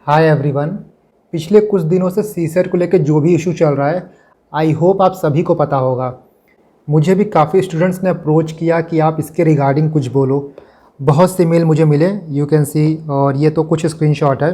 Hi everyone. पिछले कुछ दिनों से सीसेट को लेकर जो भी इशू चल रहा है, आई होप आप सभी को पता होगा। मुझे भी काफ़ी स्टूडेंट्स ने अप्रोच किया कि आप इसके रिगार्डिंग कुछ बोलो। बहुत से मेल मुझे मिले, यू कैन सी, और ये तो कुछ स्क्रीनशॉट है।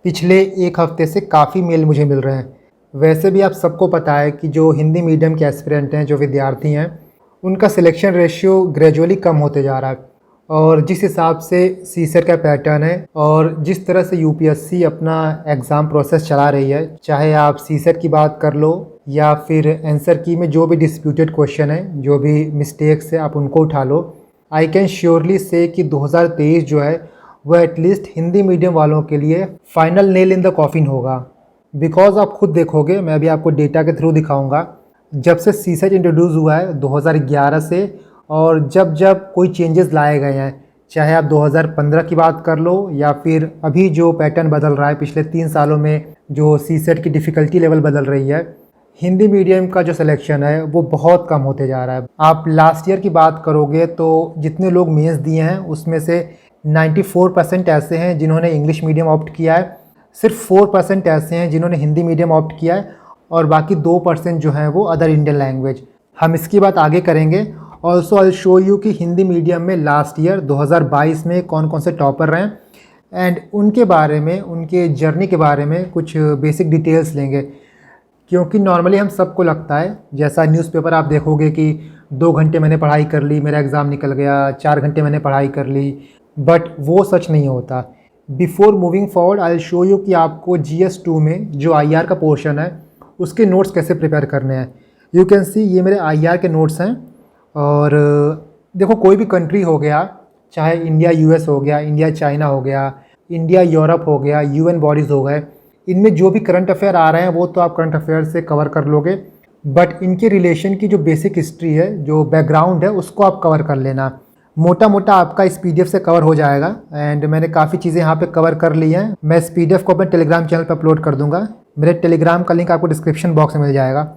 पिछले एक हफ्ते से काफ़ी मेल मुझे मिल रहे हैं। वैसे भी आप सबको पता है कि जो हिंदी मीडियम के एस्पिरेंट हैं, जो विद्यार्थी हैं, उनका सिलेक्शन रेशियो ग्रेजुअली कम होते जा रहा है। और जिस हिसाब से सीसेट का पैटर्न है और जिस तरह से यूपीएससी अपना एग्ज़ाम प्रोसेस चला रही है, चाहे आप सीसेट की बात कर लो या फिर आंसर की में जो भी डिस्प्यूटेड क्वेश्चन है, जो भी मिस्टेक्स है, आप उनको उठा लो। आई कैन श्योरली से कि 2023 जो है वह एटलीस्ट हिंदी मीडियम वालों के लिए final nail in the coffin होगा। बिकॉज आप खुद देखोगे, मैं भी आपको डेटा के थ्रू दिखाऊंगा, जब से सीसेट इंट्रोड्यूस हुआ है 2011 से, और जब जब कोई चेंजेस लाए गए हैं, चाहे आप 2015 की बात कर लो या फिर अभी जो पैटर्न बदल रहा है पिछले 3 सालों में, जो सीसेट की डिफ़िकल्टी लेवल बदल रही है, हिंदी मीडियम का जो सिलेक्शन है वो बहुत कम होते जा रहा है। आप लास्ट ईयर की बात करोगे तो जितने लोग मेंस दिए हैं उसमें से 94% ऐसे हैं जिन्होंने इंग्लिश मीडियम ऑप्ट किया है, सिर्फ 4% ऐसे हैं जिन्होंने हिंदी मीडियम ऑप्ट किया है, और बाकी 2% जो हैं वो अदर इंडियन लैंग्वेज। हम इसकी बात आगे करेंगे। ऑल्सो आई शो यू कि हिंदी मीडियम में लास्ट ईयर 2022 में कौन कौन से टॉपर रहे एंड उनके बारे में, उनके जर्नी के बारे में कुछ बेसिक डिटेल्स लेंगे। क्योंकि नॉर्मली हम सबको लगता है, जैसा न्यूज़पेपर आप देखोगे कि 2 घंटे मैंने पढ़ाई कर ली, मेरा एग्ज़ाम निकल गया, 4 घंटे मैंने पढ़ाई कर ली, बट वो सच नहीं होता। Before moving forward I will show you कि आपको GS2 में जो IR का पोर्शन है उसके नोट्स कैसे प्रिपेयर करने हैं। यू कैन सी, ये मेरे IR के नोट्स हैं। और देखो, कोई भी कंट्री हो गया, चाहे इंडिया US हो गया, इंडिया चाइना हो गया, इंडिया यूरोप हो गया, UN बॉडीज़ हो गए, इनमें जो भी करंट अफेयर आ रहे हैं वो तो आप करंट अफेयर से कवर कर लोगे, बट इनके रिलेशन की जो बेसिक हिस्ट्री है, जो बैकग्राउंड है, उसको आप कवर कर लेना। मोटा मोटा आपका इस PDF से कवर हो जाएगा। एंड मैंने काफ़ी चीज़ें यहाँ पे कवर कर ली हैं। मैं इस PDF को अपने टेलीग्राम चैनल पर अपलोड कर दूँगा। मेरे टेलीग्राम का लिंक आपको डिस्क्रिप्शन बॉक्स में मिल जाएगा।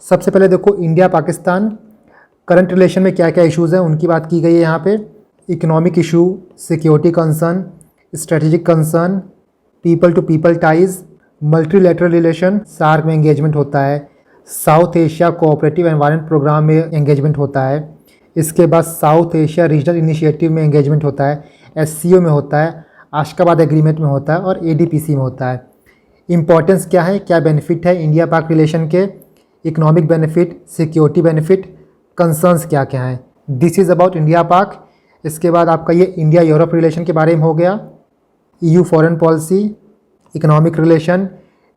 सबसे पहले देखो, इंडिया पाकिस्तान करंट रिलेशन में क्या क्या इश्यूज़ हैं उनकी बात की गई है यहाँ पे। Economic issue, security concern, strategic concern, people to people ties, multilateral relation, SAARC में एंगेजमेंट होता है, South Asia cooperative environment programme में एंगेजमेंट होता है, इसके बाद साउथ एशिया रीजनल इनिशिएटिव में एंगेजमेंट होता है, SCO में होता है, आशकाबाद एग्रीमेंट में होता है और ADPC में होता है। इंपॉर्टेंस क्या है, क्या बेनिफिट है इंडिया पाक रिलेशन के, economic benefit, security benefit, concerns क्या क्या हैं। दिस इज़ अबाउट इंडिया पाक। इसके बाद आपका ये इंडिया यूरोप रिलेशन के बारे में हो गया, EU foreign policy, economic relation,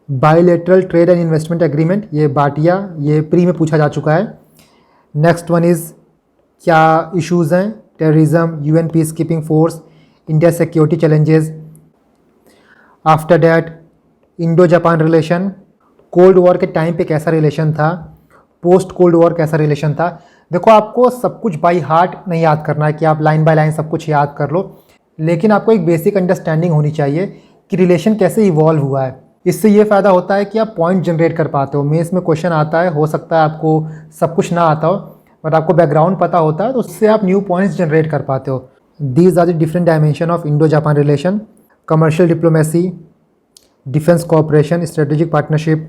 bilateral trade and investment agreement, ये बाटिया, ये प्री में पूछा जा चुका है। नेक्स्ट वन इज़ क्या इश्यूज़ हैं, terrorism, UN peace keeping force, India security challenges. After that Indo Japan relation, cold war के टाइम पे कैसा रिलेशन था, पोस्ट कोल्ड वॉर कैसा रिलेशन था। देखो, आपको सब कुछ बाई हार्ट नहीं याद करना है कि आप लाइन बाय लाइन सब कुछ याद कर लो, लेकिन आपको एक बेसिक अंडरस्टैंडिंग होनी चाहिए कि रिलेशन कैसे इवॉल्व हुआ है। इससे ये फ़ायदा होता है कि आप पॉइंट जनरेट कर पाते हो। मेंस में क्वेश्चन आता है, हो सकता है आपको सब कुछ ना आता हो, बट आपको बैकग्राउंड पता होता है, तो उससे आप न्यू पॉइंट्स जनरेट कर पाते हो। These are the different dimension of Indo Japan relation. Commercial diplomacy, defence cooperation, strategic partnership,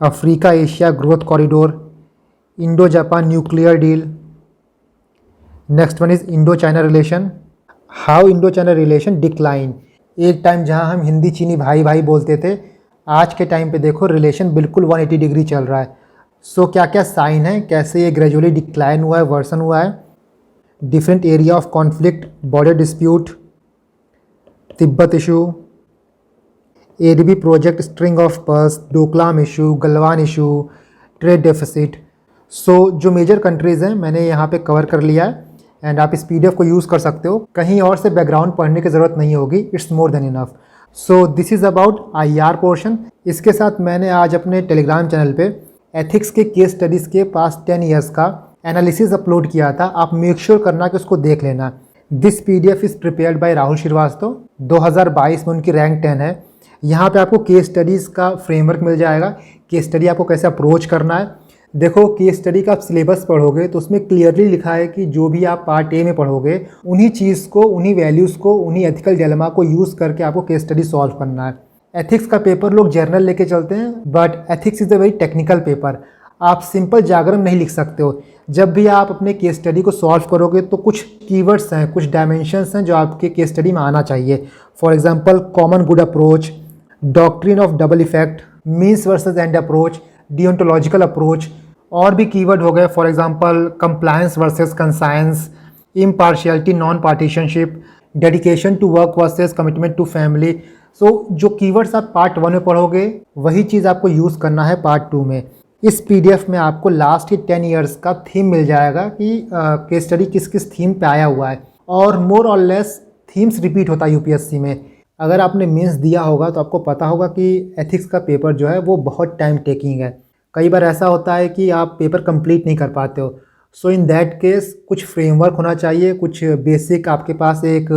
Africa Asia growth corridor, Indo Japan nuclear deal. Next one is Indo China relation, how Indo China relation decline. एक time जहां हम हिंदी चीनी भाई भाई बोलते थे, आज के टाइम पे देखो रिलेशन बिल्कुल 180 डिग्री चल रहा है। सो क्या क्या साइन है, कैसे ये ग्रेजुअली डिक्लाइन हुआ है, वर्सन हुआ है। Different area of conflict, border dispute, Tibet issue, ADB project string of pearls, Doklam issue, Galwan issue, trade deficit. So जो मेजर कंट्रीज़ हैं मैंने यहाँ पे कवर कर लिया है, एंड आप इस PDF को यूज़ कर सकते हो। कहीं और से बैकग्राउंड पढ़ने की ज़रूरत नहीं होगी, it's more than enough. So this is about IR portion. इसके साथ मैंने आज अपने टेलीग्राम चैनल पे एथिक्स के केस स्टडीज़ के पास्ट 10 ईयर्स का एनालिसिस अपलोड किया था। आप मेक श्योर करना कि उसको देख लेना। This PDF is prepared by Rahul Srivastava. 2022 में उनकी रैंक 10 है। यहाँ पे आपको केस स्टडीज़ का फ्रेमवर्क मिल जाएगा, केस स्टडी आपको कैसे अप्रोच करना है, देखो केस स्टडी का आप सिलेबस पढ़ोगे तो उसमें क्लियरली लिखा है कि जो भी आप पार्ट ए में पढ़ोगे उन्हीं चीज़ को, उन्हीं वैल्यूज़ को, उन्हीं एथिकल डिलेमा को यूज़ करके आपको केस स्टडी सॉल्व करना है। एथिक्स का पेपर लोग जर्नल लेके चलते हैं, but ethics is a very technical paper. आप सिंपल जागरण नहीं लिख सकते हो। जब भी आप अपने केस स्टडी को सॉल्व करोगे तो कुछ कीवर्ड्स हैं, कुछ डायमेंशंस हैं जो आपके केस स्टडी में आना चाहिए। For example common good approach, doctrine of double effect, means versus end approach, deontological approach, और भी कीवर्ड हो गए for example compliance versus conscience, impartiality, non partisanship, dedication to work versus commitment to family. So जो keywords आप part 1 में पढ़ोगे वही चीज़ आपको यूज़ करना है पार्ट 2 में। इस पीडीएफ में आपको लास्ट के 10 ईयर्स का थीम मिल जाएगा कि केस स्टडी किस किस थीम पे आया हुआ है, और मोर और लेस थीम्स रिपीट होता है यूपीएससी में। अगर आपने मेंस दिया होगा तो आपको पता होगा कि एथिक्स का पेपर जो है वो बहुत टाइम टेकिंग है। कई बार ऐसा होता है कि आप पेपर कंप्लीट नहीं कर पाते हो। सो इन दैट केस कुछ फ्रेमवर्क होना चाहिए, कुछ बेसिक आपके पास एक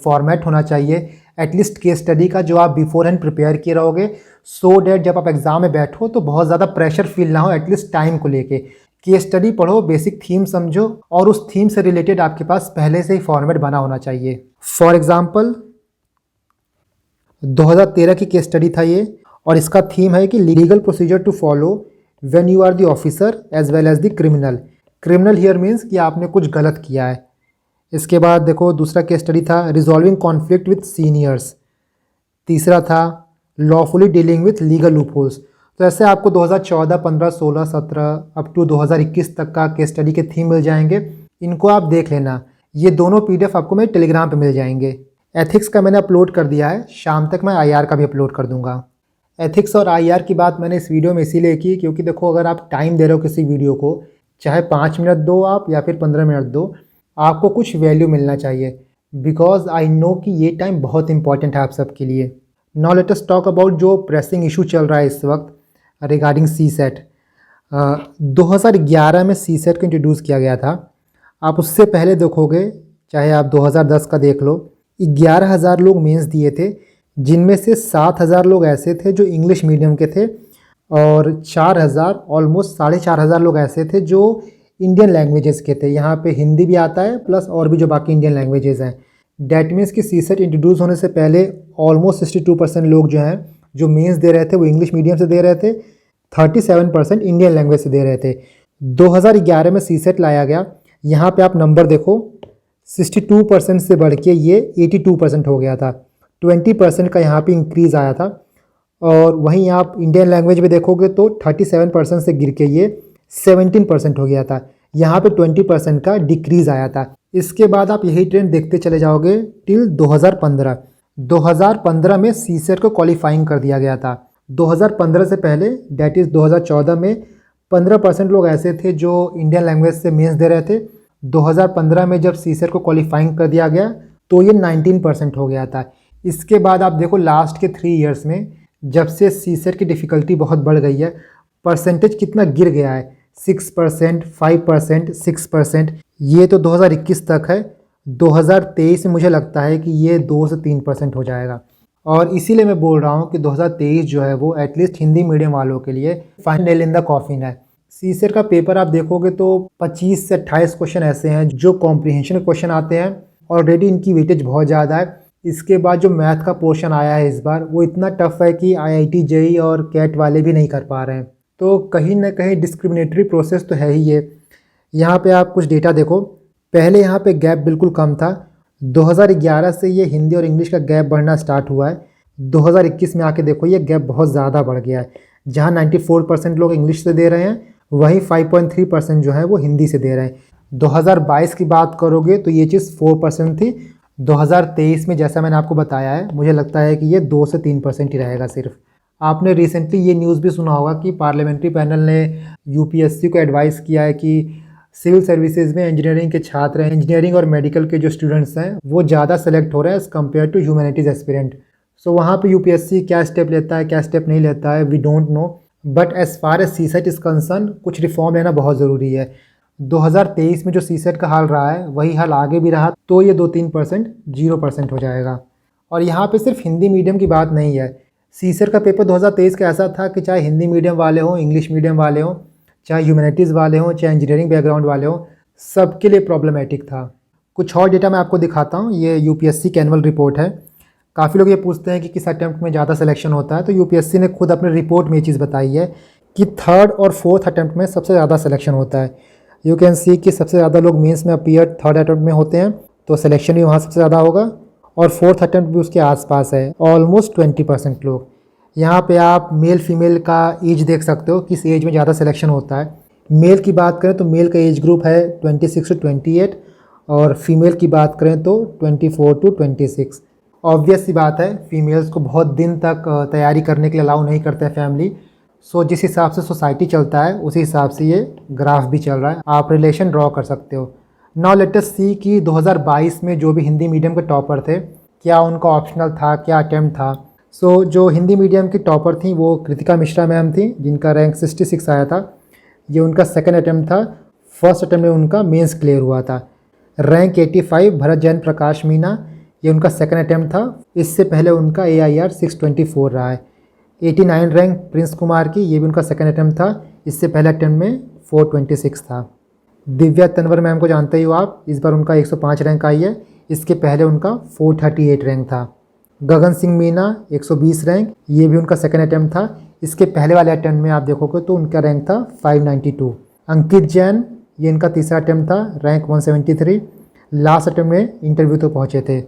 फॉर्मेट होना चाहिए एटलीस्ट केस स्टडी का, जो आप बिफोर हैंड प्रिपेयर किए रहोगे, सो डैट जब आप एग्ज़ाम में बैठो तो बहुत ज़्यादा प्रेशर फील ना हो एटलीस्ट टाइम को लेके। केस स्टडी पढ़ो, बेसिक थीम समझो, और उस थीम से रिलेटेड आपके पास पहले से ही फॉर्मेट बना होना चाहिए। फॉर एग्ज़ाम्पल 2013 की केस स्टडी था ये, और इसका थीम है कि legal procedure to follow when you are the officer as well as the criminal. Criminal here means कि आपने कुछ गलत किया है। इसके बाद देखो दूसरा केस स्टडी था रिजॉल्विंग कॉन्फ्लिक्ट विथ सीनियर्स। तीसरा था lawfully dealing with legal loopholes. तो ऐसे आपको 2014, 15, 16, 17 अप टू 2021 तक का केस स्टडी के थीम मिल जाएंगे। इनको आप देख लेना। ये दोनों पीडीएफ आपको मेरे टेलीग्राम पे मिल जाएंगे। एथिक्स का मैंने अपलोड कर दिया है, शाम तक मैं आईआर का भी अपलोड कर दूंगा। एथिक्स और आईआर की बात मैंने इस वीडियो में इसीलिए की क्योंकि देखो अगर आप टाइम दे रहे हो किसी वीडियो को, चाहे 5 मिनट दो आप या फिर 15 मिनट दो, आपको कुछ वैल्यू मिलना चाहिए, बिकॉज आई नो कि ये टाइम बहुत इंपॉर्टेंट है आप सबके लिए। Now let us talk about जो प्रेसिंग इशू चल रहा है इस वक्त रिगार्डिंग सी सेट। 2011 में सी सेट को इंट्रोड्यूस किया गया था। आप उससे पहले देखोगे, चाहे आप 2010 का देख लो, 11,000 लोग मेंस दिए थे, जिनमें से 7,000 लोग ऐसे थे जो इंग्लिश मीडियम के थे, और 4,000 ऑलमोस्ट 4,500 लोग ऐसे थे जो इंडियन लैंग्वेजेस के थे। यहाँ पे हिंदी भी आता है प्लस और भी जो बाकी इंडियन लैंग्वेजेस हैं। डैट मीन्स कि सी सेट इंट्रोड्यूस होने से पहले ऑलमोस्ट 62% लोग जो हैं जो मेंस दे रहे थे वो इंग्लिश मीडियम से दे रहे थे, 37% इंडियन लैंग्वेज से दे रहे थे। 2011 में सी सेट लाया गया। यहाँ पे आप नंबर देखो, 62% से बढ़ के ये 82% हो गया था। 20% का यहाँ पे इंक्रीज़ आया था। और वहीं आप इंडियन लैंग्वेज में देखोगे तो 37% से गिर के ये 17% हो गया था। यहाँ पे 20% का डिक्रीज़ आया था। इसके बाद आप यही ट्रेंड देखते चले जाओगे टिल 2015। 2015 में सी सेट को क्वालिफाइंग कर दिया गया था। 2015 से पहले डैट इज़ 2014 में 15% लोग ऐसे थे जो इंडियन लैंग्वेज से मेंस दे रहे थे। 2015 में जब सी सेट को क्वालिफाइंग कर दिया गया तो ये 19% हो गया था। इसके बाद आप देखो लास्ट के 3 इयर्स में जब से सी सेट की डिफ़िकल्टी बहुत बढ़ गई है, परसेंटेज कितना गिर गया है, 6%, 5%, 6%। ये तो 2021 तक है। 2023 में मुझे लगता है कि ये 2 से 3% हो जाएगा। और इसीलिए मैं बोल रहा हूँ कि 2023 जो है वो एटलीस्ट हिंदी मीडियम वालों के लिए final nail in the coffin है। सी सेट का पेपर आप देखोगे तो 25 से 28 क्वेश्चन ऐसे हैं जो कॉम्प्रिहेंशन क्वेश्चन आते हैं। ऑलरेडी इनकी वेटेज बहुत ज़्यादा है। इसके बाद जो मैथ का पोर्शन आया है इस बार वो इतना टफ है कि आईआईटी जेईई और कैट वाले भी नहीं कर पा रहे हैं। तो कहीं ना कहीं डिस्क्रिमिनेटरी प्रोसेस तो है ही ये। यहाँ पे आप कुछ डेटा देखो। पहले यहाँ पे गैप बिल्कुल कम था। 2011 से ये हिंदी और इंग्लिश का गैप बढ़ना स्टार्ट हुआ है। 2021 में आके देखो ये गैप बहुत ज़्यादा बढ़ गया है। जहाँ 94% लोग इंग्लिश से दे रहे हैं, वहीं 5.3% जो है वो हिंदी से दे रहे हैं। 2022 की बात करोगे तो ये चीज़ 4% थी। 2023 में जैसा मैंने आपको बताया है, मुझे लगता है कि ये 2 से 3% ही रहेगा सिर्फ। आपने रिसेंटली ये न्यूज़ भी सुना होगा कि पार्लियामेंट्री पैनल ने यूपीएससी को एडवाइस किया है कि सिविल सर्विसेज में इंजीनियरिंग के छात्र हैं, इंजीनियरिंग और मेडिकल के जो स्टूडेंट्स हैं वो ज़्यादा सेलेक्ट हो रहे हैं as compare to humanities aspirant. So वहाँ पे यूपीएससी क्या स्टेप लेता है, क्या स्टेप नहीं लेता है, we don't know. But as far as CSAT is concern कुछ रिफॉर्म लेना बहुत ज़रूरी है। 2023 में जो सी सेट का हाल रहा है वही हाल आगे भी रहा तो ये 2-3% 0% हो जाएगा। और यहाँ पे सिर्फ हिंदी मीडियम की बात नहीं है। सी सेट का पेपर 2023 का ऐसा था कि चाहे हिंदी मीडियम वाले हों, इंग्लिश मीडियम वाले हों, चाहे ह्यूमैनिटीज़ वाले हों, चाहे इंजीनियरिंग बैकग्राउंड वाले हों, सबके लिए प्रॉब्लमेटिक था। कुछ और डेटा मैं आपको दिखाता हूँ। ये यूपीएससी की एनुअल रिपोर्ट है। काफ़ी लोग ये पूछते हैं कि किस अटैम्प्ट में ज़्यादा सिलेक्शन होता है, तो यूपीएससी ने खुद अपने रिपोर्ट में ये चीज़ बताई है कि थर्ड और फोर्थ अटैम्प्ट में सबसे ज़्यादा सिलेक्शन होता है। यू कैन सी कि सबसे ज़्यादा लोग मेंस में अपीयर थर्ड अटैम्प्ट में होते हैं, तो सिलेक्शन भी वहाँ सबसे ज़्यादा होगा, और फोर्थ अटैम्प्ट भी उसके आसपास है, ऑलमोस्ट 20% लोग। यहाँ पे आप मेल फीमेल का एज देख सकते हो, किस एज में ज़्यादा सिलेक्शन होता है। मेल की बात करें तो मेल का एज ग्रुप है 26 to 28, और फीमेल की बात करें तो 24 to 26। ऑब्वियस सी बात है, फीमेल्स को बहुत दिन तक तैयारी करने के लिए अलाउ नहीं करते हैं फैमिली। सो जिस हिसाब से सोसाइटी चलता है उसी हिसाब से ये ग्राफ भी चल रहा है, आप रिलेशन ड्रॉ कर सकते हो। नाउ लेट अस सी कि 2022 में जो भी हिंदी मीडियम के टॉपर थे, क्या उनका ऑप्शनल था, क्या अटैम्प्ट था। सो जो हिंदी मीडियम की टॉपर थी वो कृतिका मिश्रा मैम थी, जिनका रैंक 66 आया था। ये उनका सेकंड अटैम्प्ट था। फर्स्ट अटैम्प्ट में उनका मेंस क्लियर हुआ था। रैंक 85 भरत जैन प्रकाश मीना, ये उनका सेकंड अटैम्प्ट था। इससे पहले उनका AIR 624 रहा है। 89 रैंक प्रिंस कुमार की, ये भी उनका सेकंड अटैम्प्ट था। इससे पहले अटैम्प्ट में 426 था। दिव्या तनवर मैम को जानते ही हो आप, इस बार उनका 105 रैंक आई है। इसके पहले उनका 438 रैंक था। गगन सिंह मीना 120 रैंक, ये भी उनका सेकंड अटैम्प्ट था। इसके पहले वाले अटैम्प्ट में आप देखोगे तो उनका रैंक था 592। अंकित जैन, ये इनका तीसरा अटैम्प्ट था, रैंक 173। लास्ट अटैम्प्ट में इंटरव्यू तो पहुँचे थे।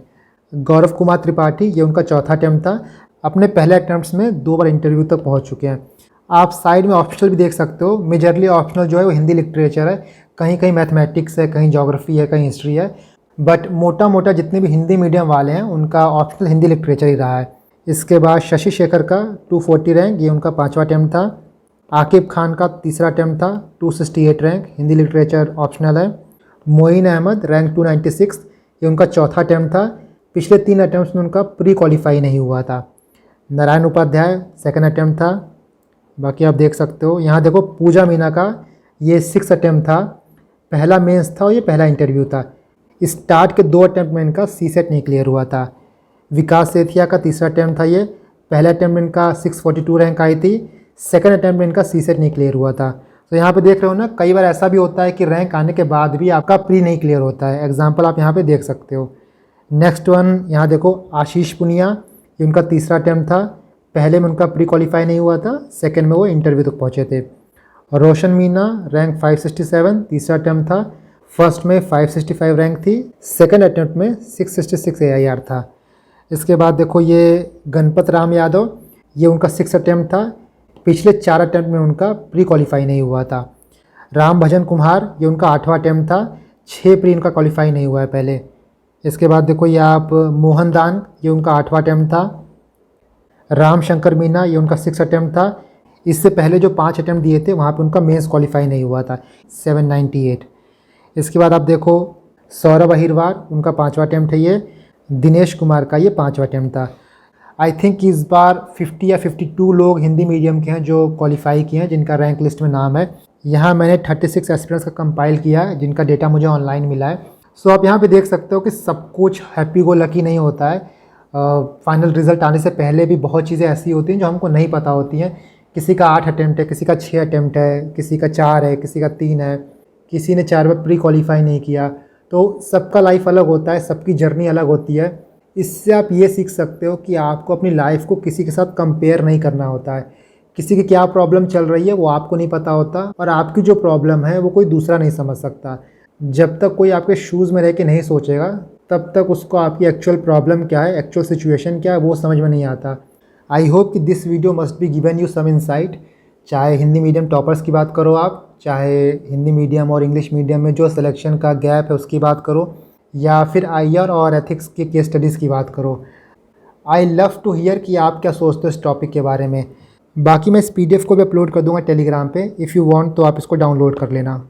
गौरव कुमार त्रिपाठी, ये उनका चौथा अटैम्प्ट था। अपने पहले अटैम्प्ट्स में 2 बार इंटरव्यू तक पहुँच चुके हैं। आप साइड में ऑप्शनल भी देख सकते हो। मेजरली ऑप्शनल जो है वो हिंदी लिटरेचर है, कहीं कहीं मैथमेटिक्स है, कहीं ज्योग्राफी है, कहीं हिस्ट्री है। बट मोटा मोटा जितने भी हिंदी मीडियम वाले हैं उनका ऑप्शनल हिंदी लिटरेचर ही रहा है। इसके बाद शशि शेखर का 240 रैंक, ये उनका 5वां अटैम्प्ट था। आकिब खान का तीसरा अटैम्प्ट था, 268 रैंक, हिंदी लिटरेचर ऑप्शनल है। मोइन अहमद रैंक 296, ये उनका चौथा अटैम्प्ट था। पिछले 3 अटैम्प्ट्स में उनका प्री क्वालिफाई नहीं हुआ था। नारायण उपाध्याय सेकंड अटैम्प्ट था। बाकी आप देख सकते हो। यहाँ देखो पूजा मीना का ये 6 अटैम्प्ट था, पहला मेंस था और ये पहला इंटरव्यू था। स्टार्ट के 2 अटैम्प्ट में इनका CSET नहीं क्लियर हुआ था। विकास सेठिया का तीसरा अटैम्प्ट था, ये पहला अटैम्प्ट में इनका 642 रैंक आई थी। सेकंड अटैम्प्ट में इनका CSET नहीं क्लियर हुआ था। तो यहाँ पे देख रहे हो ना, कई बार ऐसा भी होता है कि रैंक आने के बाद भी आपका प्री नहीं क्लियर होता है। एग्जाम्पल आप यहाँ पे देख सकते हो। नेक्स्ट वन यहाँ देखो, आशीष पुनिया, ये उनका तीसरा अटैम्प्ट था। पहले में उनका प्री क्वालिफाई नहीं हुआ था, सेकंड में वो इंटरव्यू तक पहुँचे थे। रोशन मीना रैंक 567, तीसरा अटैम्प्ट था। फर्स्ट में 565 रैंक थी, सेकंड अटैम्प्ट में 666 AIR था। इसके बाद देखो ये गणपत राम यादव, ये उनका 6 अटैम्प्ट था। पिछले 4 अटैम्प्ट में उनका प्री क्वालिफाई नहीं हुआ था। राम भजन कुमार, ये उनका 8वां अटैम्प्ट था। 6 प्री इनका क्वालिफाई नहीं हुआ है पहले। इसके बाद देखो ये आप मोहन दान, ये उनका 8वां अटैम्प्ट था। राम शंकर मीना, ये उनका 6 अटैम्प्ट था। इससे पहले जो 5 अटैम्प्ट दिए थे वहाँ पे उनका मेंस क्वालिफाई नहीं हुआ था, 798। इसके बाद आप देखो सौरभ अहिरवार, उनका 5वां अटैम्प्ट है ये। दिनेश कुमार का ये 5वां अटैम्प्ट था। आई थिंक इस बार 50 या 52 लोग हिंदी मीडियम के हैं जो क्वालिफाई किए हैं, जिनका रैंक लिस्ट में नाम है। यहाँ मैंने 36 एस्पिरेंट्स का कंपाइल किया है, जिनका डेटा मुझे ऑनलाइन मिला है। सो आप यहाँ पे देख सकते हो कि सब कुछ हैप्पी गो लकी नहीं होता है। फाइनल रिजल्ट आने से पहले भी बहुत चीज़ें ऐसी होती हैं जो हमको नहीं पता होती हैं। किसी का 8 अटैम्प्ट है, किसी का 6 अटैम्प्ट है, किसी का 4 है, किसी का 3 है, किसी ने 4 बार प्री क्वालिफाई नहीं किया। तो सबका लाइफ अलग होता है, सबकी जर्नी अलग होती है। इससे आप ये सीख सकते हो कि आपको अपनी लाइफ को किसी के साथ कंपेयर नहीं करना होता है। किसी की क्या प्रॉब्लम चल रही है वो आपको नहीं पता होता, और आपकी जो प्रॉब्लम है वो कोई दूसरा नहीं समझ सकता। जब तक कोई आपके शूज़ में रह के नहीं सोचेगा तब तक उसको आपकी एक्चुअल प्रॉब्लम क्या है, एक्चुअल सिचुएशन क्या है, वो समझ में नहीं आता। आई होप कि this video must be given you some insight. चाहे हिंदी मीडियम टॉपर्स की बात करो आप, चाहे हिंदी मीडियम और इंग्लिश मीडियम में जो सिलेक्शन का गैप है उसकी बात करो, या फिर IR और एथिक्स के केस स्टडीज़ की बात करो। आई लव टू हियर कि आप क्या सोचते हो इस टॉपिक के बारे में। बाकी मैं इस PDF को भी अपलोड कर दूंगा टेलीग्राम पे, इफ़ यू वांट तो आप इसको डाउनलोड कर लेना।